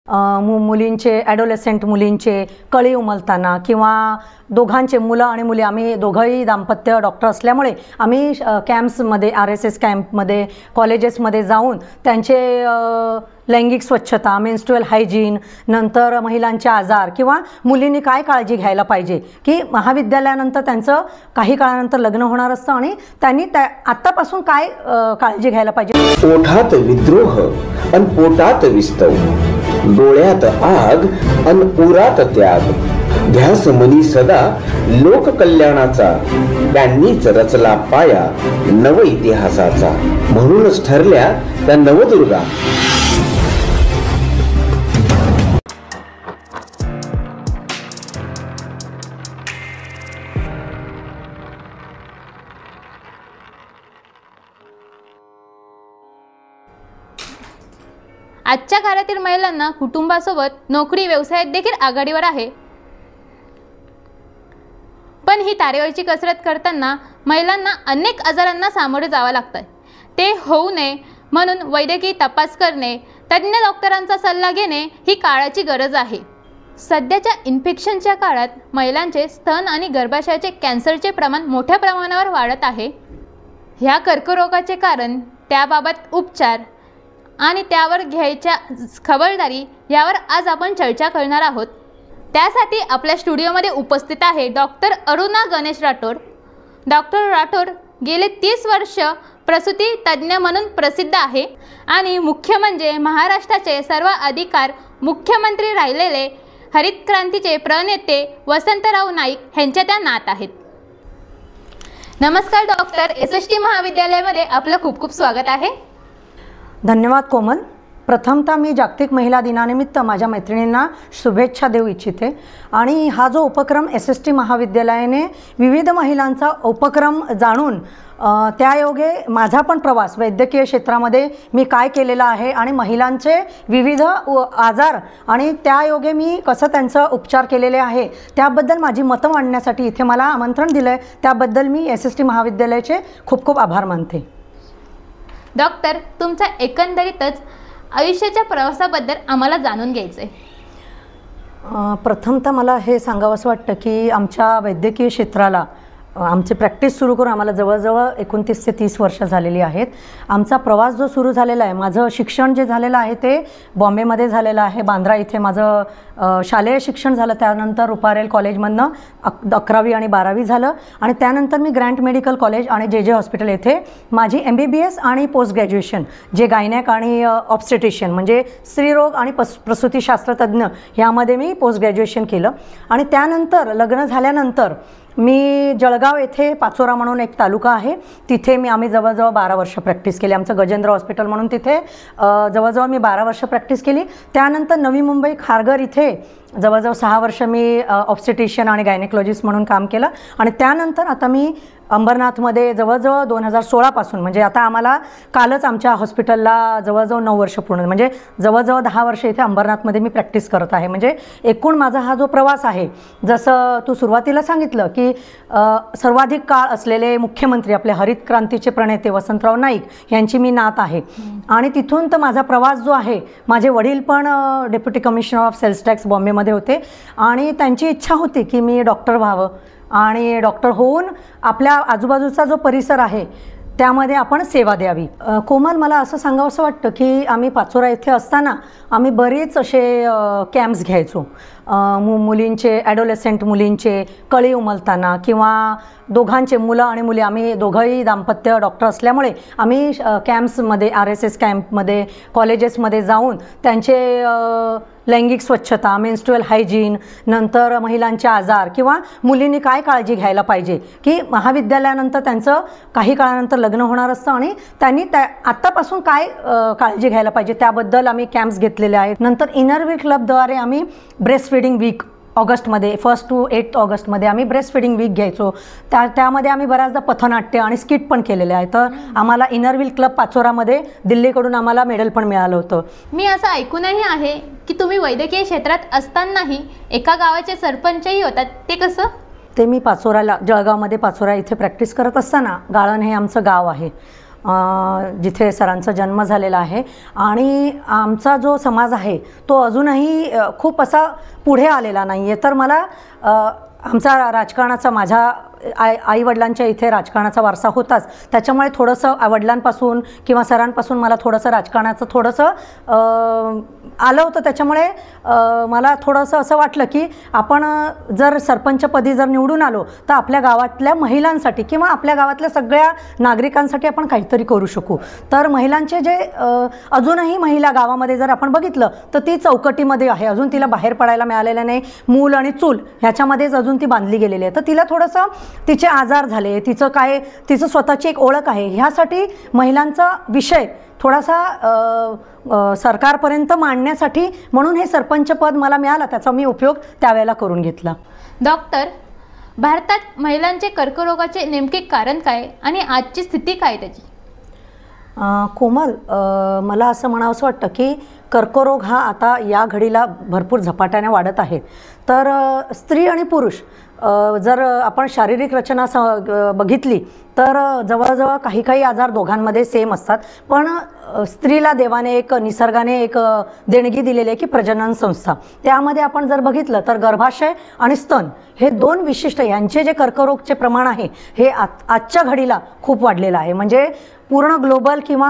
मुलींचे ॲडोलेसेंट मुलींचे कळी उमलताना किंवा दोघांचे मुलं आणि मुली आम्ही दोघंही दाम्पत्य डॉक्टर असल्यामुळे आम्ही कॅम्प्समध्ये RSS कॅम्पमध्ये कॉलेजेसमध्ये जाऊन त्यांचे लैंगिक स्वच्छता मेन्स्ट्रुअल हायजीन नंतर महिलांचे आजार किंवा मुलींनी काय काळजी घ्यायला पाहिजे की महाविद्यालयानंतर त्यांचं काही काळानंतर लग्न होणार असतं आणि त्यांनी आत्तापासून काय काळजी घ्यायला पाहिजे। ओठात विद्रोह अन पोटात विस्तव डोळ्यात आग अन उरात त्याग ध्यास मनी सदा लोक कल्याणाचा त्यांनीच रचला पाया नव इतिहासाचा म्हणूनच ठरल्या त्या नवदुर्गा। आजच्या काळातील महिलांना कुटुंबासोबत नोकरी व्यवसायात देखील आघाडीवर आहे, पण ही तारेवरची कसरत करताना महिलांना अनेक आजारांना सामोरे जावं लागतं। ते होऊ नये म्हणून वैद्यकीय तपास करणे, तज्ञ डॉक्टरांचा सल्ला घेणे ही काळाची गरज आहे। सध्याच्या इन्फेक्शनच्या काळात महिलांचे स्तन आणि गर्भाशयाचे कॅन्सरचे प्रमाण मोठ्या प्रमाणावर वाढत आहे। ह्या कर्करोगाचे कारण, त्याबाबत उपचार आणि त्यावर घ्यायच्या खबरदारी यावर आज आपण चर्चा करणार आहोत। त्यासाठी आपल्या स्टुडिओमध्ये उपस्थित आहे डॉक्टर अरुणा गणेश राठोड। डॉक्टर राठोड गेले 30 वर्ष प्रसूती तज्ञ म्हणून प्रसिद्ध आहे आणि मुख्य म्हणजे महाराष्ट्राचे सर्वाधिकार मुख्यमंत्री राहिलेले हरित क्रांतीचे प्रणेते वसंतराव नाईक यांच्या त्या नात आहेत। नमस्कार डॉक्टर, SST महाविद्यालयामध्ये आपलं खूप खूप स्वागत आहे। धन्यवाद कोमल। प्रथमतः मी जागतिक महिला दिनानिमित्त माझ्या मैत्रिणींना शुभेच्छा देऊ इच्छिते आणि हा जो उपक्रम SST महाविद्यालयाने विविध महिलांचा उपक्रम जाणून त्यायोगे माझा पण प्रवास वैद्यकीय क्षेत्रामध्ये मी काय केलेला आहे आणि महिलांचे विविध आजार आणि त्यायोगे मी कसं त्यांचा उपचार केलेले आहे त्याबद्दल माझी मतं मांडण्यासाठी इथे मला आमंत्रण दिलं आहे, त्याबद्दल मी SST महाविद्यालयाचे खूप खूप आभार मानते। डॉक्टर, तुमच्या एकंदरीतच आयुष्याच्या प्रवासाबद्दल आम्हाला जाणून घ्यायचं आहे। प्रथमतः मला हे सांगावंसं वाटतं की आमच्या वैद्यकीय क्षेत्राला आमची प्रॅक्टिस सुरू करून आम्हाला जवळजवळ 29 ते 30 वर्ष झालेली आहेत। आमचा प्रवास जो सुरू झालेला आहे, माझं शिक्षण जे झालेलं आहे ते बॉम्बेमध्ये झालेलं आहे। बांद्रा इथे माझं शालेय शिक्षण झालं, त्यानंतर रुपारेल कॉलेजमधनं 11वी आणि 12वी झालं आणि त्यानंतर मी ग्रँट मेडिकल कॉलेज आणि JJ हॉस्पिटल येथे माझी MBBS आणि पोस्ट ग्रॅज्युएशन जे गायनॅक आणि ऑब्स्टेट्रिशियन म्हणजे स्त्रीरोग आणि प्रसूतीशास्त्रतज्ञ यामध्ये मी पोस्ट ग्रॅज्युएशन केलं आणि त्यानंतर लग्न झाल्यानंतर मी जळगाव येथे पाचोरा म्हणून एक तालुका आहे, तिथे आम्ही जवळजवळ 12 वर्ष प्रॅक्टिस केली। आमचं गजेंद्र हॉस्पिटल म्हणून तिथे जवळजवळ मी 12 वर्ष प्रॅक्टिस केली। त्यानंतर नवी मुंबई खारघर इथे जवळजवळ 6 वर्ष मी ऑब्स्टेट्रिशियन आणि गायनेकोलॉजिस्ट म्हणून काम केलं आणि त्यानंतर आता मी अंबरनाथमध्ये जवळजवळ 2016 पासून म्हणजे आता आम्हाला कालच आमच्या हॉस्पिटलला जवळजवळ 9 वर्ष पूर्ण म्हणजे जवळजवळ 10 वर्ष इथे अंबरनाथमध्ये मी प्रॅक्टिस करत आहे। म्हणजे एकूण माझा हा जो प्रवास आहे, जसं तू सुरुवातीला सांगितलं की सर्वाधिक काळ असलेले मुख्यमंत्री आपले हरित क्रांतीचे प्रणेते वसंतराव नाईक यांची मी नात आहे आणि तिथून तर माझा प्रवास जो आहे, माझे वडील पण deputy commissioner of sales tax बॉम्बेमध्ये होते आणि त्यांची इच्छा होती की मी डॉक्टर व्हावं आणि डॉक्टर होऊन आपल्या आजूबाजूचा जो परिसर आहे त्यामध्ये आपण सेवा द्यावी। कोमल, मला असं सांगावंसं वाटतं की आम्ही पाचोरा येथे असताना आम्ही बरेच असे कॅम्प्स घ्यायचो। मुलींचे ॲडोलेसेंट मुलींचे कळी उमलताना किंवा दोघांचे मुलं आणि मुली आम्ही दोघंही दाम्पत्य डॉक्टर असल्यामुळे आम्ही कॅम्प्समध्ये RSS कॅम्पमध्ये कॉलेजेसमध्ये जाऊन त्यांचे लैंगिक स्वच्छता मेन्स्ट्रुअल हायजीन नंतर महिलांचे आजार किंवा मुलींनी काय काळजी घ्यायला पाहिजे की महाविद्यालयानंतर त्यांचं काही काळानंतर लग्न होणार असतं आणि त्यांनी आत्तापासून काय काळजी घ्यायला पाहिजे त्याबद्दल आम्ही कॅम्प्स घेतलेले आहेत। नंतर इनरव्हील क्लबद्वारे आम्ही ब्रेस्ट फीडिंग वीक ऑगस्टमध्ये 1 to 8 ऑगस्टमध्ये आम्ही ब्रेस्ट फीडिंग वीक घ्यायचो। त्यामध्ये आम्ही बऱ्याचदा पथनाट्य आणि स्किट पण केलेले आहे। तर आम्हाला इनरव्हील क्लब पाचोरामध्ये दिल्लीकडून आम्हाला मेडल पण मिळालं होतं। मी असं ऐकूनही आहे की तुम्ही वैद्यकीय क्षेत्रात असतानाही एका गावाचे सरपंचही होतात, ते कसं? ते मी पाचोराला जळगावमध्ये पाचोरा इथे प्रॅक्टिस करत असताना गाळण हे आमचं गाव आहे जिथे सरांचा जन्म झालेला आहे. आणि आमचा जो समाज आहे तो अजूनही खूप असा पुढे आलेला नाही आहे. तर मला आमचा राजकारणाचा, माझ्या आईवडिलांच्या इथे राजकारणाचा वारसा होताच, त्याच्यामुळे थोडंसं वडिलांपासून किंवा सरांपासून मला थोडंसं राजकारणाचं थोडंसं आलं होतं. त्याच्यामुळे मला थोडंसं असं वाटलं की आपण जर सरपंचपदी जर निवडून आलो तर आपल्या गावातल्या महिलांसाठी किंवा आपल्या गावातल्या सगळ्या नागरिकांसाठी आपण काहीतरी करू शकू. तर महिलांचे जे अजूनही महिला गावामध्ये जर आपण बघितलं तर ती चौकटीमध्ये आहे, अजून तिला बाहेर पडायला मिळालेलं नाही. मूल आणि चूल ह्याच्यामध्येच अजून ती बांधली गेलेली आहे. तर तिला थोडंसं तिचे आजार झाले, तिचं स्वतःची एक ओळख आहे, ह्यासाठी महिलांचा विषय थोडासा सरकारपर्यंत मांडण्यासाठी म्हणून हे सरपंच पद मला मिळालं, त्याचा मी उपयोग त्यावेळेला करून घेतला. डॉक्टर, भारतात महिलांचे कर्करोगाचे नेमके कारण काय आणि आजची स्थिती काय त्याची? कोमल, मला असं म्हणावंसं वाटतं की कर्करोग हा आता या घडीला भरपूर झपाट्याने वाढत आहे. तर स्त्री आणि पुरुष जर आपण शारीरिक रचना बघितली तर जवळजवळ काही आजार दोघांमध्ये सेम असतात. पण स्त्रीला देवाने निसर्गाने एक देणगी दिलेली आहे की प्रजनन संस्था. त्यामध्ये आपण जर बघितलं तर गर्भाशय आणि स्तन हे दोन विशिष्ट, यांचे जे कर्करोगचे प्रमाण आहे हे आजच्या घडीला खूप वाढलेलं आहे. म्हणजे पूर्ण ग्लोबल किंवा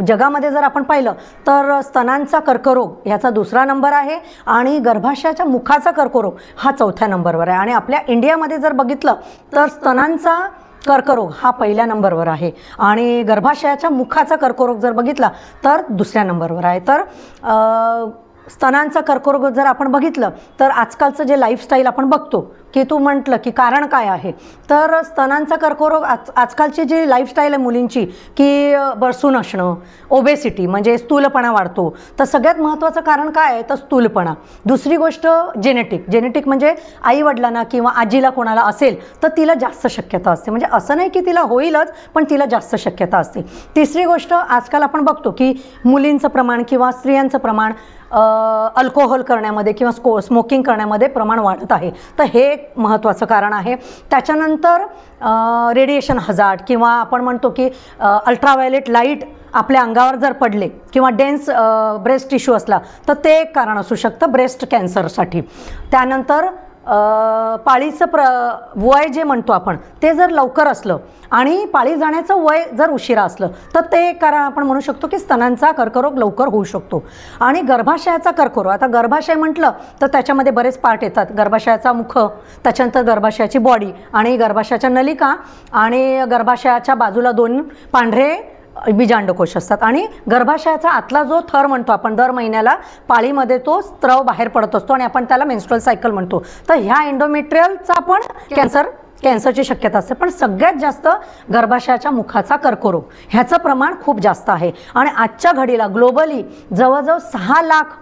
जगामध्ये जर आपण पाहिलं तर स्तनांचा कर्करोग ह्याचा 2रा नंबर आहे आणि गर्भाशयाच्या मुखाचा कर्करोग हा 4थ्या नंबरवर आहे. आणि आपल्या इंडियामध्ये जर बघितलं तर स्तनांचा कर्करोग हा 1ल्या नंबरवर आहे आणि गर्भाशयाच्या मुखाचा कर्करोग जर बघितला तर 2ऱ्या नंबरवर आहे. तर स्तनांचा कर्करोग जर आपण बघितलं तर आजकालचं जे लाईफस्टाईल आपण बघतो की तू म्हटलं की कारण काय आहे, तर स्तनांचा कर्करोग आजकालची जी लाईफस्टाईल आहे मुलींची की बसून असणं, ओबेसिटी म्हणजे स्थूलपणा वाढतो. तर सगळ्यात महत्त्वाचं कारण काय आहे तर स्थूलपणा. दुसरी गोष्ट जेनेटिक म्हणजे आईवडिलांना किंवा आजीला कोणाला असेल तर तिला जास्त शक्यता असते. म्हणजे असं नाही की तिला होईलच, पण तिला जास्त शक्यता असते. तिसरी गोष्ट आजकाल आपण बघतो की मुलींचं प्रमाण किंवा स्त्रियांचं प्रमाण अल्कोहोल करण्यामध्ये किंवा स्मोकिंग करण्यामध्ये प्रमाण वाढत आहे. तर हे एक महत्त्वाचं कारण आहे. त्याच्यानंतर रेडिएशन हजार्ड किंवा आपण म्हणतो की अल्ट्राव्हायोलेट लाईट आपल्या अंगावर जर पडले किंवा डेन्स ब्रेस्ट टिश्यू असला तर ते एक कारण असू शकतं ब्रेस्ट कॅन्सरसाठी. त्यानंतर पाळीचं वय जे म्हणतो आपण ते जर लवकर असलं आणि पाळी जाण्याचं वय जर उशिरा असलं तर ते एक कारण आपण म्हणू शकतो की स्तनांचा कर्करोग लवकर होऊ शकतो. आणि गर्भाशयाचा कर्करोग, आता गर्भाशय म्हटलं तर त्याच्यामध्ये बरेच पार्ट येतात. गर्भाशयाचा मुख, त्याच्यानंतर गर्भाशयाची बॉडी आणि गर्भाशयाच्या नलिका आणि गर्भाशयाच्या बाजूला 2 पांढरे बीजांडकोश असतात. आणि गर्भाशयाचा आतला जो थर म्हणतो आपण, दर महिन्याला पाळीमध्ये तो स्त्रव बाहेर पडत असतो आणि आपण त्याला मेन्स्ट्रुअल सायकल म्हणतो. तर ह्या एंडोमेट्रियलचा पण कॅन्सरची शक्यता असते. पण सगळ्यात जास्त गर्भाशयाच्या मुखाचा कर्करोग ह्याचं प्रमाण खूप जास्त आहे. आणि आजच्या घडीला ग्लोबली जवळजवळ 6 लाख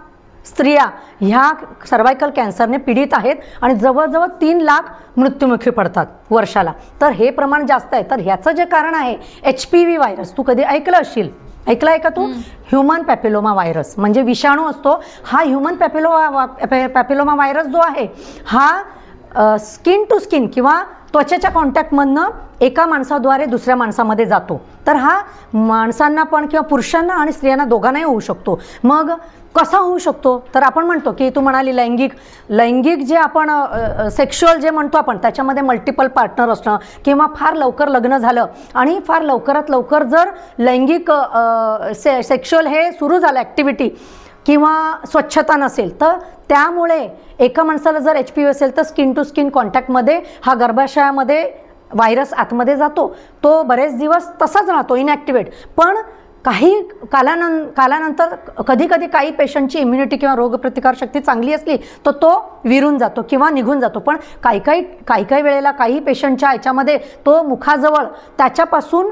स्त्रिया ह्या सर्वायकल कॅन्सरने पीडित आहेत आणि जवळजवळ 3 लाख मृत्युमुखी पडतात वर्षाला. तर हे प्रमाण जास्त आहे. तर ह्याचं जे कारण आहे HPV व्हायरस, तू कधी ऐकलं आहे का तू? ह्युमन पॅपिलोमा व्हायरस म्हणजे विषाणू असतो हा. ह्युमन पॅपिलोमा व्हायरस जो आहे हा स्किन टू स्किन किंवा त्वचेच्या कॉन्टॅक्टमधनं एका माणसाद्वारे दुसऱ्या माणसामध्ये जातो. तर हा माणसांना पण किंवा पुरुषांना आणि स्त्रियांना दोघांनाही होऊ शकतो. मग कसा होऊ शकतो तर आपण म्हणतो की तू म्हणाली लैंगिक जे आपण सेक्शुअल जे म्हणतो आपण त्याच्यामध्ये मल्टिपल पार्टनर असणं किंवा फार लवकर लग्न झालं आणि फार लवकरात लवकर जर लैंगिक सेक्शुअल हे सुरू झालं ॲक्टिव्हिटी किंवा स्वच्छता नसेल तर त्यामुळे एका माणसाला जर HPV असेल तर स्किन टू स्किन कॉन्टॅक्टमध्ये हा गर्भाशयामध्ये व्हायरस आतमध्ये जातो. तो बरेच दिवस तसाच राहतो इनॲक्टिवेट. पण काही कालानंतर कधी काही पेशंटची इम्युनिटी किंवा रोगप्रतिकारशक्ती चांगली असली तर तो विरून जातो किंवा निघून जातो. पण काही वेळेला काही पेशंटच्या याच्यामध्ये तो मुखाजवळ त्याच्यापासून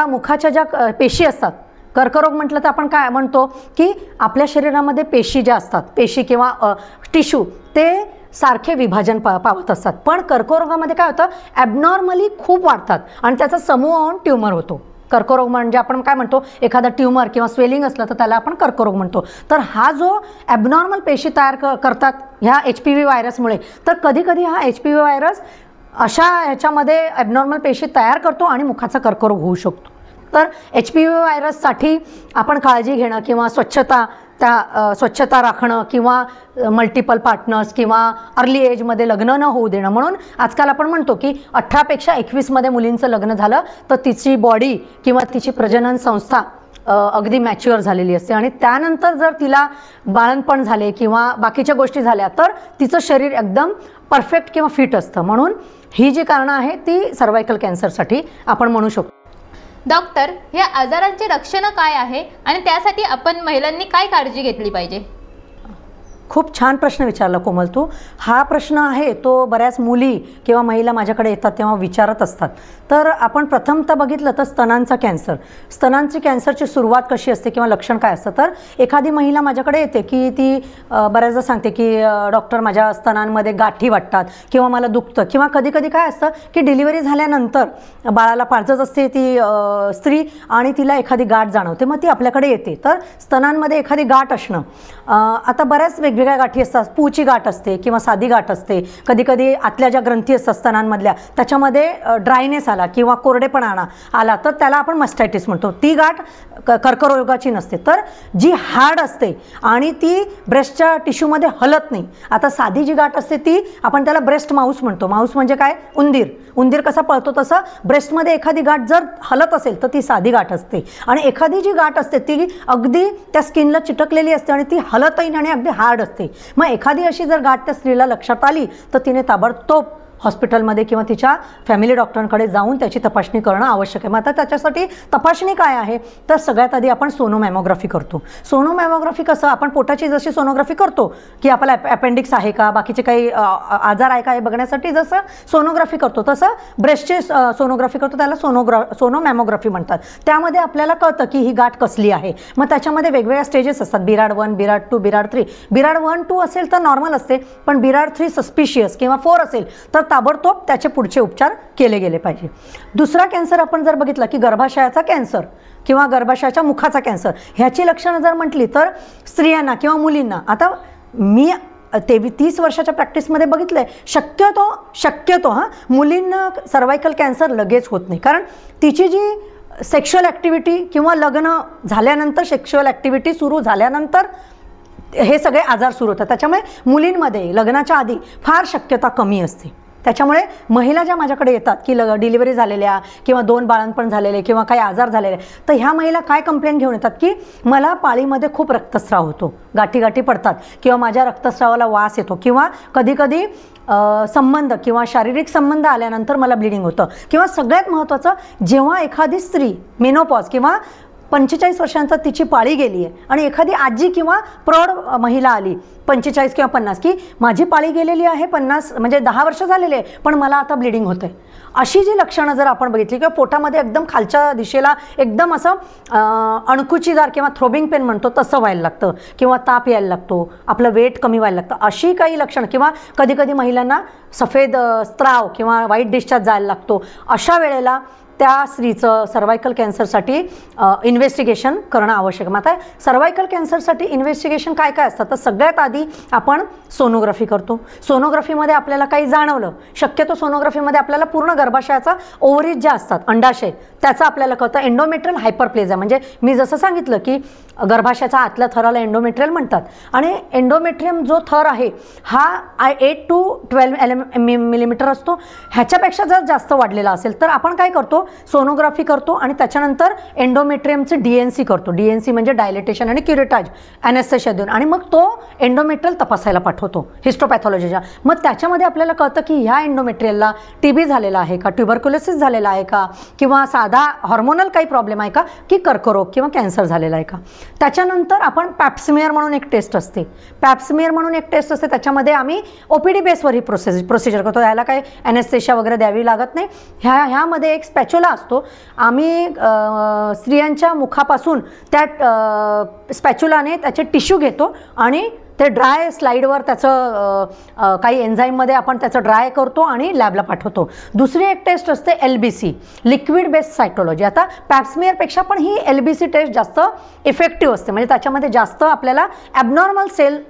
मुखाच्या ज्या पेशी असतात, कर्करोग म्हटलं तर आपण काय म्हणतो की आपल्या शरीरामध्ये पेशी ज्या असतात, पेशी किंवा टिश्यू ते सारखे विभाजन पावत असतात. पण कर्करोगामध्ये काय होतं, ॲबनॉर्मली खूप वाढतात आणि त्याचा समूह होऊन ट्यूमर होतो. कर्करोग म्हणजे आपण काय म्हणतो, एखादा ट्यूमर किंवा स्वेलिंग असलं तर त्याला आपण कर्करोग म्हणतो. तर हा जो ॲबनॉर्मल पेशी तयार करतात ह्या HPV व्हायरसमुळे, तर कधी हा HPV व्हायरस अशा ह्याच्यामध्ये ॲबनॉर्मल पेशी तयार करतो आणि मुखाचा कर्करोग होऊ शकतो. तर HPV व्हायरससाठी आपण काळजी घेणं किंवा स्वच्छता राखणं किंवा मल्टिपल पार्टनर्स किंवा अर्ली एजमध्ये लग्न न होऊ देणं, म्हणून आजकाल आपण म्हणतो की 18पेक्षा 21मध्ये मुलींचं लग्न झालं तर तिची बॉडी किंवा तिची प्रजनन संस्था अगदी मॅच्युअर झालेली असते आणि त्यानंतर जर तिला बाळंतपण झाले किंवा बाकीच्या गोष्टी झाल्या तर तिचं शरीर एकदम परफेक्ट किंवा फिट असतं. म्हणून ही जी कारणं आहे ती सर्वायकल कॅन्सरसाठी आपण म्हणू शकतो. डॉक्टर, या आजारांची लक्षणं काय आहे आणि त्यासाठी आपण महिलांनी काय काळजी घेतली पाहिजे? खूप छान प्रश्न विचारला कोमल तू. हा प्रश्न आहे तो बऱ्याच मुली किंवा महिला माझ्याकडे येतात तेव्हा विचारत असतात. तर आपण प्रथमतः बघितलं तर स्तनांचा कॅन्सर, स्तनांची कॅन्सरची सुरुवात कशी असते किंवा लक्षण काय असतं. तर एखादी महिला माझ्याकडे येते की ती बऱ्याचदा सांगते की डॉक्टर माझ्या स्तनांमध्ये गाठी वाटतात किंवा मला दुखतं, किंवा कधी कधी काय असतं की डिलिव्हरी झाल्यानंतर बाळाला पाळतच असते ती स्त्री आणि तिला एखादी गाठ जाणवते, मग ती आपल्याकडे येते. तर स्तनांमध्ये एखादी गाठ असणं, आता बऱ्याच वेगवेगळ्या गाठी असतात. पूची गाठ असते किंवा साधी गाठ असते, कधी कधी आतल्या ज्या ग्रंथी असतात स्तनांमधल्या त्याच्यामध्ये ड्रायनेस आला किंवा कोरडेपणा आला तर त्याला आपण मस्टायटिस म्हणतो. ती गाठ कर्करोगाची नसते. तर जी हार्ड असते आणि ती ब्रेस्टच्या टिश्यूमध्ये हलत नाही. आता साधी जी गाठ असते ती आपण त्याला ब्रेस्ट माऊस म्हणतो. माऊस म्हणजे काय? उंदीर. उंदीर कसा पळतो तसं ब्रेस्टमध्ये एखादी गाठ जर हलत असेल तर ती साधी गाठ असते. आणि एखादी जी गाठ असते ती अगदी त्या स्किनला चिटकलेली असते आणि ती हलतही नाही आणि अगदी हार्ड असते. मग एखादी अशी जर गाठ त्या स्त्रीला लक्षात आली तर तिने ताबडतोब हॉस्पिटलमध्ये किंवा तिच्या फॅमिली डॉक्टरांकडे जाऊन त्याची तपासणी करणं आवश्यक आहे. मग आता त्याच्यासाठी तपासणी काय आहे तर सगळ्यात आधी आपण सोनोमॅमोग्राफी करतो. सोनोमॅमोग्राफी कसं, आपण पोटाची जशी सोनोग्राफी करतो की आपला अपेंडिक्स आहे का, बाकीचे काही आजार आहे का हे बघण्यासाठी जसं सोनोग्राफी करतो तसं ब्रेस्टची सोनोग्राफी करतो, त्याला सोनोमॅमोग्राफी म्हणतात. त्यामध्ये आपल्याला कळतं की ही गाठ कसली आहे. मग त्याच्यामध्ये वेगवेगळ्या स्टेजेस असतात, बिराड 1, बिराड 2, बिराड 3. बिराड 1, 2 असेल तर नॉर्मल असते, पण बिराड 3 सस्पिशियस किंवा 4 असेल तर ताबडतोब त्याचे पुढचे उपचार केले गेले पाहिजे. दुसरा कॅन्सर आपण जर बघितला की गर्भाशयाचा कॅन्सर किंवा गर्भाशयाच्या मुखाचा कॅन्सर, ह्याची लक्षणं जर म्हटली तर स्त्रियांना किंवा मुलींना, आता मी 30 वर्षाच्या प्रॅक्टिसमध्ये बघितलं आहे शक्यतो मुलींना सर्वायकल कॅन्सर लगेच होत नाही, कारण तिची जी सेक्शुअल ॲक्टिव्हिटी किंवा लग्न झाल्यानंतर सेक्शुअल ॲक्टिव्हिटी सुरू झाल्यानंतर हे सगळे आजार सुरू होतात. त्याच्यामुळे मुलींमध्ये लग्नाच्या आधी फार शक्यता कमी असते. त्याच्यामुळे महिला ज्या माझ्याकडे येतात की डिलिव्हरी झालेल्या किंवा 2 बाळंतपण झालेले किंवा काही आजार झालेले, तर ह्या महिला काय कंप्लेंट घेऊन येतात की मला पाळीमध्ये खूप रक्तस्राव होतो, गाठी पडतात किंवा माझ्या रक्तस्रावाला वास येतो किंवा कधी कधी संबंध किंवा शारीरिक संबंध आल्यानंतर मला ब्लिडिंग होतं, किंवा सगळ्यात महत्त्वाचं जेव्हा एखादी स्त्री मेनोपॉज किंवा 45 वर्षांचा तिची पाळी गेली आहे आणि एखादी आजी किंवा प्रौढ महिला आली 45 किंवा 50 की माझी पाळी गेलेली आहे 50 म्हणजे 10 वर्ष झालेले आहे पण मला आता ब्लिडिंग होतं आहे, अशी जी लक्षणं जर आपण बघितली किंवा पोटामध्ये एकदम खालच्या दिशेला एकदम असं अणकुचीदार किंवा थ्रोबिंग पेन म्हणतो तसं व्हायला लागतं किंवा ताप यायला लागतो, आपलं वेट कमी व्हायला लागतं, अशी काही लक्षणं, किंवा कधी कधी महिलांना सफेद स्त्राव किंवा वाईट डिस्चार्ज जायला लागतो, अशा वेळेला त्या स्त्रीचं सर्वायकल कॅन्सरसाठी इन्व्हेस्टिगेशन करणं आवश्यक आहे. मग आता सर्वायकल कॅन्सरसाठी इन्व्हेस्टिगेशन काय काय असतं तर सगळ्यात आधी आपण सोनोग्राफी करतो. सोनोग्राफीमध्ये आपल्याला काही जाणवलं, शक्यतो सोनोग्राफीमध्ये आपल्याला पूर्ण गर्भाशयाचा ओव्हरीज ज्या असतात अंडाशय त्याचं आपल्याला कळतं. एंडोमेट्रियल हायपरप्लेझिया म्हणजे मी जसं सांगितलं की गर्भाशयाच्या आतल्या थराला एंडोमेट्रियल म्हणतात आणि एंडोमेट्रियम जो थर आहे हा 8 to 12 मिलीमीटर असतो. ह्याच्यापेक्षा जर जास्त वाढलेला असेल तर आपण काय करतो, सोनोग्राफी करतो आणि त्याच्यानंतर एंडोमेट्रियमचे DNC करतो. DNC म्हणजे डायलेटेशन आणि क्युरेटाज ॲनेस्थेशिया देऊन, आणि मग तो एंडोमेट्रियल तपासायला पाठवतो हिस्टोपॅथॉलॉजीच्या. मग त्याच्यामध्ये आपल्याला कळतं की ह्या एंडोमेट्रियलला TB झालेला आहे का, ट्युबरक्युलोसिस झालेला आहे का, किंवा साधा हॉर्मोनल काही प्रॉब्लेम आहे का, की कर्करोग किंवा कॅन्सर झालेला आहे का. त्याच्यानंतर आपण पॅप्समियर म्हणून एक टेस्ट असते. त्याच्यामध्ये आम्ही OPD बेसवर ही प्रोसिजर करतो. याला काही ॲनेस्थेशिया वगैरे द्यावी लागत नाही. ह्यामध्ये एक स्पॅच्युला असतो. आम्ही स्त्रियांच्या मुखापासून त्या स्पॅच्युलाने त्याचे टिश्यू घेतो आणि ते ड्राय स्लाईडवर त्याचं काही एन्झाईममध्ये आपण त्याचं ड्राय करतो आणि लॅबला पाठवतो. दुसरी एक टेस्ट असते LBC, लिक्विड बेस्ड सायटोलॉजी. आता पॅप्समियरपेक्षा पण ही LBC टेस्ट जास्त इफेक्टिव्ह असते, म्हणजे त्याच्यामध्ये जास्त आपल्याला ॲबनॉर्मल सेल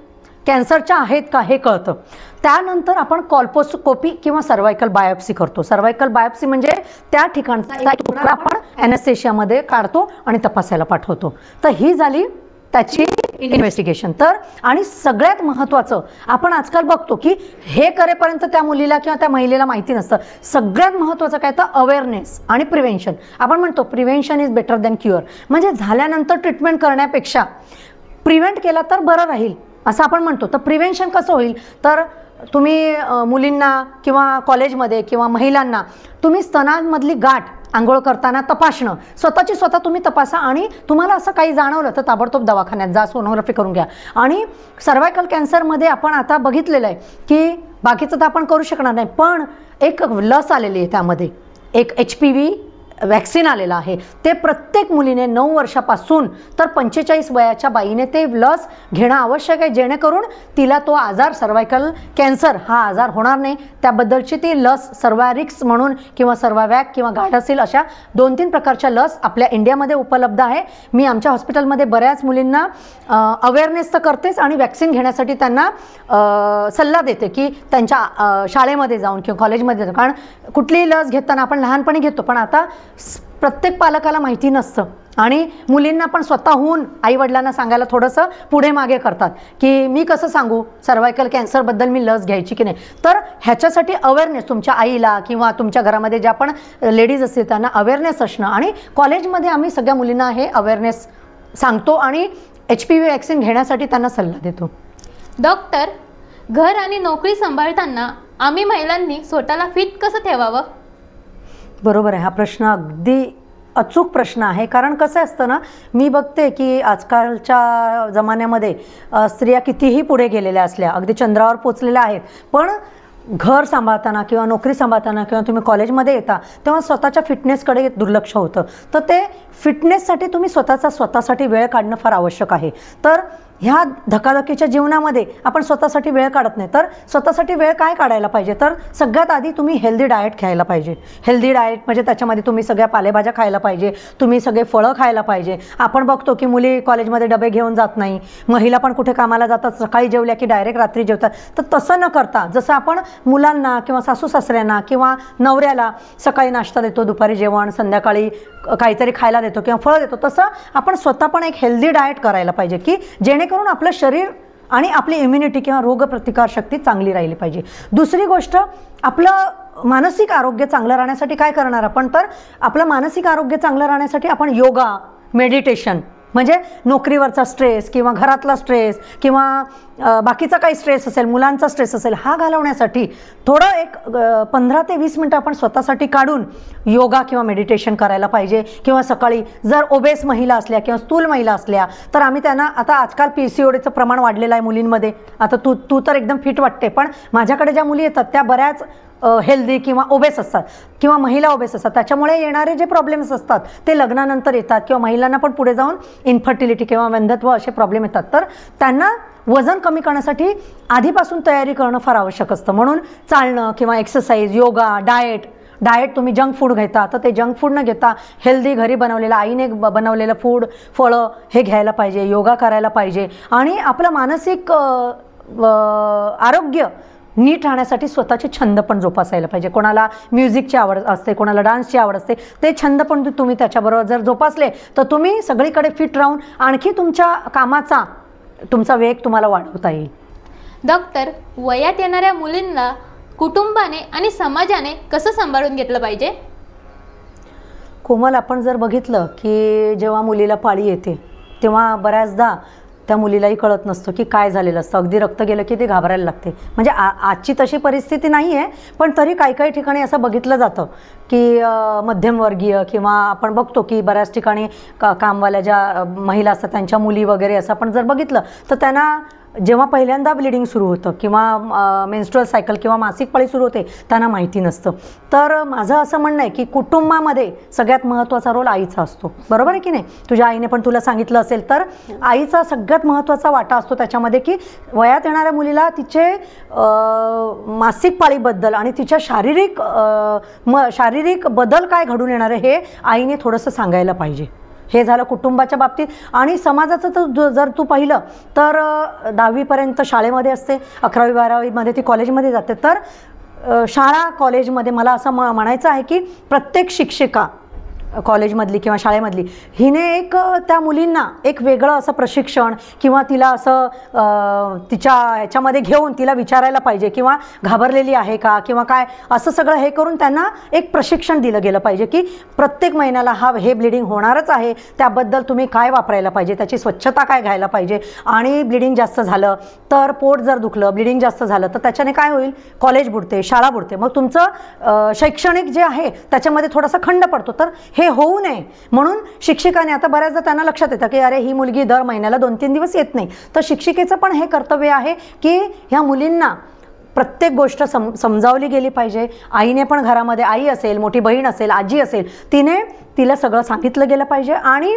कॅन्सरच्या आहेत का हे कळतं. त्यानंतर आपण कॉल्पोस्कोपी किंवा सर्वायकल बायोप्सी करतो. सर्वायकल बायोप्सी म्हणजे त्या ठिकाणचा एक तुकडा आपण ॲनेस्थेशियामध्ये काढतो आणि तपासायला पाठवतो. तर ही झाली त्याची इन्व्हेस्टिगेशन. तर आणि सगळ्यात महत्त्वाचं आपण आजकाल बघतो की हे करेपर्यंत त्या मुलीला किंवा त्या महिलेला माहिती नसतं. सगळ्यात महत्त्वाचं काय तर अवेअरनेस आणि प्रिव्हेन्शन. आपण म्हणतो prevention is better than cure. म्हणजे झाल्यानंतर ट्रीटमेंट करण्यापेक्षा प्रिव्हेंट केला तर बरं राहील असं आपण म्हणतो. तर प्रिव्हेन्शन कसं होईल तर तुम्ही मुलींना किंवा कॉलेजमध्ये किंवा महिलांना तुम्ही स्तनांमधली गाठ आंघोळ करताना तपासणं, स्वतःची स्वतः तुम्ही तपासा आणि तुम्हाला असं काही जाणवलं तर ताबडतोब दवाखान्यात जा, सोनोग्राफी करून घ्या. आणि सर्वायकल कॅन्सरमध्ये आपण आता बघितलेलं आहे की बाकीचं तर आपण करू शकणार नाही, पण एक लस आलेली आहे, त्यामध्ये एक HPV वॅक्सिन आलेलं आहे. ते प्रत्येक मुलीने 9 वर्षापासून तर 45 वयाच्या बाईने ते लस घेणं आवश्यक आहे, जेणेकरून तिला तो आजार सर्वायकल कॅन्सर हा आजार होणार नाही. त्याबद्दलची ती लस सर्वारिक्स म्हणून किंवा सर्वावॅक किंवा गार्डासिल अशा 2-3 प्रकारच्या लस आपल्या इंडियामध्ये उपलब्ध आहे. मी आमच्या हॉस्पिटलमध्ये बऱ्याच मुलींना अवेअरनेस तर करतेच आणि वॅक्सिन घेण्यासाठी त्यांना सल्ला देते की त्यांच्या शाळेमध्ये जाऊन किंवा कॉलेजमध्ये जाऊन. कारण कुठलीही लस घेताना आपण लहानपणी घेतो, पण आता प्रत्येक पालकाला माहिती नसतं आणि मुलींना पण स्वतःहून आईवडिलांना सांगायला थोडंसं पुढे मागे करतात की मी कसं सांगू सर्वायकल कॅन्सरबद्दल मी लस घ्यायची की नाही. तर ह्याच्यासाठी अवेअरनेस तुमच्या आईला किंवा तुमच्या घरामध्ये ज्या पण लेडीज असतील त्यांना अवेअरनेस असणं. आणि कॉलेजमध्ये आम्ही सगळ्या मुलींना हे अवेअरनेस सांगतो आणि HPV वॅक्सिन घेण्यासाठी त्यांना सल्ला देतो. डॉक्टर, घर आणि नोकरी सांभाळताना आम्ही महिलांनी स्वतःला फिट कसं ठेवावं? बरोबर आहे. हा प्रश्न अगदी अचूक प्रश्न आहे. कारण कसं असतं ना, मी बघते की आजकालच्या जमान्यामध्ये स्त्रिया कितीही पुढे गेलेल्या असल्या, अगदी चंद्रावर पोचलेल्या आहेत, पण घर सांभाळताना किंवा नोकरी सांभाळताना किंवा तुम्ही कॉलेजमध्ये येता तेव्हा स्वतःच्या फिटनेसकडे दुर्लक्ष होतं. तर ते फिटनेससाठी तुम्ही स्वतःसाठी वेळ काढणं फार आवश्यक आहे. तर ह्या धकाधकीच्या जीवनामध्ये आपण स्वतःसाठी वेळ काढत नाही. तर स्वतःसाठी वेळ काय काढायला पाहिजे तर सगळ्यात आधी तुम्ही हेल्दी डाएट खायला पाहिजे. हेल्दी डाएट म्हणजे त्याच्यामध्ये तुम्ही सगळ्या पालेभाज्या खायला पाहिजे, तुम्ही सगळे फळं खायला पाहिजे. आपण बघतो की मुली कॉलेजमध्ये डबे घेऊन जात नाही, महिला पण कुठे कामाला जातात, सकाळी जेवल्या की डायरेक्ट रात्री जेवतात. तर तसं न करता जसं आपण मुलांना किंवा सासू सासऱ्यांना किंवा नवऱ्याला सकाळी नाश्ता देतो, दुपारी जेवण, संध्याकाळी काहीतरी खायला देतो किंवा फळं देतो, तसं आपण स्वतः पण एक हेल्दी डाएट करायला पाहिजे की जेणेकरून आपलं शरीर आणि आपली इम्युनिटी किंवा रोगप्रतिकारशक्ती चांगली राहिली पाहिजे. दुसरी गोष्ट, आपलं मानसिक आरोग्य चांगलं राहण्यासाठी काय करणार आपण तर आपलं मानसिक आरोग्य चांगलं राहण्यासाठी आपण योगा, मेडिटेशन म्हणजे नोकरीवरचा स्ट्रेस किंवा घरातला स्ट्रेस किंवा बाकीचा काही स्ट्रेस असेल, मुलांचा स्ट्रेस असेल, हा घालवण्यासाठी थोडं एक 15 ते 20 मिनटं आपण स्वतःसाठी काढून योगा किंवा मेडिटेशन करायला पाहिजे. किंवा सकाळी जर ओबेस महिला असल्या किंवा स्थूल महिला असल्या तर आम्ही त्यांना, आता आजकाल PCODचं प्रमाण वाढलेलं आहे मुलींमध्ये. आता तू तर एकदम फिट वाटते, पण माझ्याकडे ज्या मुली येतात त्या बऱ्याच हेल्दी किंवा ओबेस असतात किंवा महिला ओबेस असतात. त्याच्यामुळे येणारे जे प्रॉब्लेम्स असतात ते लग्नानंतर येतात किंवा महिलांना पण पुढे जाऊन इन्फर्टिलिटी किंवा वंध्यत्व असे प्रॉब्लेम येतात. तर त्यांना वजन कमी करण्यासाठी आधीपासून तयारी करणं फार आवश्यक असतं. म्हणून चालणं किंवा एक्सरसाइज, योगा, डाएट तुम्ही जंक फूड घेता तर ते जंक फूड न घेता हेल्दी घरी बनवलेलं, आईने बनवलेलं फूड, फळं हे घ्यायला पाहिजे, योगा करायला पाहिजे. आणि आपलं मानसिक आरोग्य नीट राहण्यासाठी स्वतःचे छंद पण जोपासायला पाहिजे. कोणाला म्युझिकची आवड असते, कोणाला डान्सची आवड असते, ते छंद पण तुम्ही त्याच्याबरोबर जर जोपासले तर तुम्ही सगळीकडे फिट राहून आणखी तुमचा वेग तुम्हाला वाढवता येईल. डॉक्टर, वयात येणाऱ्या मुलींना कुटुंबाने आणि समाजाने कसं सांभाळून घेतलं पाहिजे? कोमल, आपण जर बघितलं की जेव्हा मुलीला पाळी येते तेव्हा बऱ्याचदा त्या मुलीलाही कळत नसतं की काय झालेलं असतं. अगदी रक्त गेलं की ते घाबरायला लागते. म्हणजे आजची तशी परिस्थिती नाही आहे, पण तरी काही ठिकाणी असं बघितलं जातं की मध्यमवर्गीय किंवा आपण बघतो की बऱ्याच ठिकाणी कामवाल्या ज्या महिला असतात त्यांच्या मुली वगैरे असं आपण जर बघितलं तर त्यांना जेव्हा पहिल्यांदा ब्लिडिंग सुरू होतं किंवा मेन्स्ट्रुअल सायकल किंवा मासिक पाळी सुरू होते त्यांना माहिती नसतं. तर माझं असं म्हणणं आहे की कुटुंबामध्ये सगळ्यात महत्त्वाचा रोल आईचा असतो. बरोबर आहे की नाही? तुझ्या आईने पण तुला सांगितलं असेल. तर आईचा सगळ्यात महत्त्वाचा वाटा असतो त्याच्यामध्ये की वयात येणाऱ्या मुलीला तिचे मासिक पाळीबद्दल आणि तिच्या शारीरिक बदल काय घडून येणार आहे हे आईने थोडंसं सांगायला पाहिजे. हे झालं कुटुंबाच्या बाबतीत. आणि समाजाचं तर जर तू पाहिलं तर 10वीपर्यंत शाळेमध्ये असते, 11वी 12वीमध्ये ती कॉलेजमध्ये जाते. तर शाळा कॉलेजमध्ये मला असं म्हणायचं आहे की प्रत्येक शिक्षिका कॉलेजमधली किंवा शाळेमधली हिने एक त्या मुलींना एक वेगळं असं प्रशिक्षण किंवा तिला असं तिच्या ह्याच्यामध्ये घेऊन तिला विचारायला पाहिजे किंवा घाबरलेली आहे का किंवा काय असं सगळं हे करून त्यांना एक प्रशिक्षण दिलं गेलं पाहिजे की प्रत्येक महिन्याला हे ब्लिडिंग होणारच आहे, त्याबद्दल तुम्ही काय वापरायला पाहिजे, त्याची स्वच्छता काय घ्यायला पाहिजे. आणि ब्लिडिंग जास्त झालं तर पोट जर दुखलं, ब्लिडिंग जास्त झालं तर त्याच्याने काय होईल, कॉलेज बुडते, शाळा बुडते, मग तुमचं शैक्षणिक जे आहे त्याच्यामध्ये थोडासा खंड पडतो. तर हे होऊ नये म्हणून शिक्षकाने आता बऱ्याचदा त्यांना लक्षात येतं की अरे ही मुलगी दर महिन्याला 2-3 दिवस येत नाही, तर शिक्षिकेचं पण हे कर्तव्य आहे की ह्या मुलींना प्रत्येक गोष्ट समजावली गेली पाहिजे. आईने पण घरामध्ये, आई असेल, मोठी बहीण असेल, आजी असेल, तिला सगळं सांगितलं गेलं पाहिजे. आणि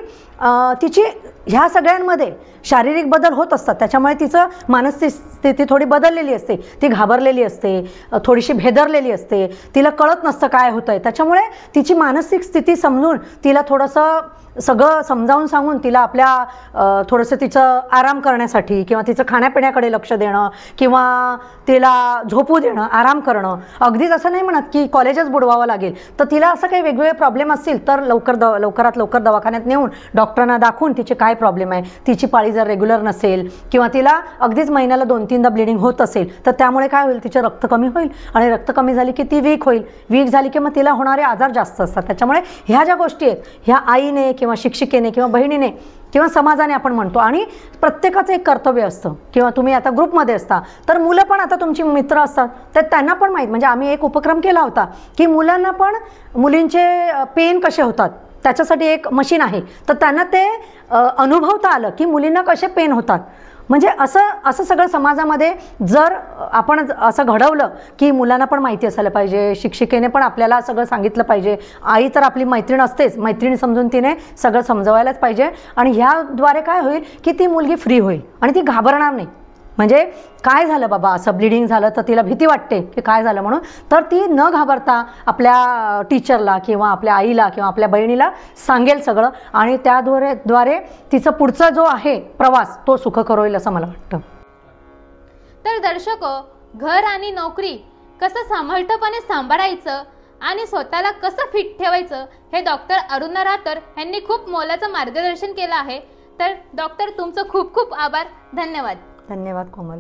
तिची ह्या सगळ्यांमध्ये शारीरिक बदल होत असतात, त्याच्यामुळे तिचं मानसिक स्थिती थोडी बदललेली असते, ती घाबरलेली असते, थोडीशी भेदरलेली असते, तिला कळत नसतं काय होतं आहे. त्याच्यामुळे तिची मानसिक स्थिती समजून तिला थोडंसं सगळं समजावून सांगून तिला आपल्या थोडंसं तिचं आराम करण्यासाठी किंवा तिचं खाण्यापिण्याकडे लक्ष देणं किंवा तिला झोपू देणं, आराम करणं. अगदीच असं नाही म्हणत की कॉलेजच बुडवावं लागेल, तर तिला असं काही वेगवेगळे प्रॉब्लेम असतील तर लवकरात लवकर दवाखान्यात नेऊन डॉक्टरांना दाखवून तिचे काय प्रॉब्लेम आहे, तिची पाळी जर रेग्युलर नसेल किंवा तिला अगदीच महिन्याला 2-3दा ब्लिडिंग होत असेल तर त्यामुळे काय होईल, तिचे रक्त कमी होईल आणि रक्त कमी झाली की ती वीक होईल, वीक झाली की मग तिला होणारे आजार जास्त असतात. त्याच्यामुळे ह्या ज्या गोष्टी आहेत ह्या आईने किंवा शिक्षिकेने किंवा बहिणीने किंवा समाजाने आपण म्हणतो आणि प्रत्येकाचं एक कर्तव्य असतं. किंवा तुम्ही आता ग्रुपमध्ये असता तर मुलं पण आता तुमची मित्र असतात तर त्यांना पण माहीत, म्हणजे आम्ही एक उपक्रम केला होता की मुलांना पण मुलींचे पेन कसे होतात त्याच्यासाठी एक मशीन आहे, तर त्यांना ते अनुभवता आलं की मुलींना कसे पेन होतात. म्हणजे असं सगळं समाजामध्ये जर आपण असं घडवलं की मुलांना पण माहिती असायला पाहिजे, शिक्षिकेने पण आपल्याला सगळं सांगितलं पाहिजे, आई तर आपली मैत्रीण असतेच, मैत्रीण समजून तिने सगळं समजवायलाच पाहिजे. आणि ह्याद्वारे काय होईल की ती मुलगी फ्री होईल आणि ती घाबरणार नाही. म्हणजे काय झालं बाबा, असं ब्लिडिंग झालं तर तिला भीती वाटते की काय झालं म्हणून, तर ती न घाबरता आपल्या टीचरला किंवा आपल्या आईला किंवा आपल्या बहिणीला सांगेल सगळं आणि त्याद्वारे तिचं पुढचा जो आहे प्रवास तो सुखकर होईल असं मला वाटतं. तर दर्शको, घर आणि नोकरी कसं सांभाळतपणे सांभाळायचं आणि स्वतःला कसं फिट ठेवायचं हे डॉक्टर अरुणा राहतर यांनी खूप मोलाचं मार्गदर्शन केलं आहे. तर डॉक्टर तुमचं खूप खूप आभार, धन्यवाद. धन्यवाद कोमल.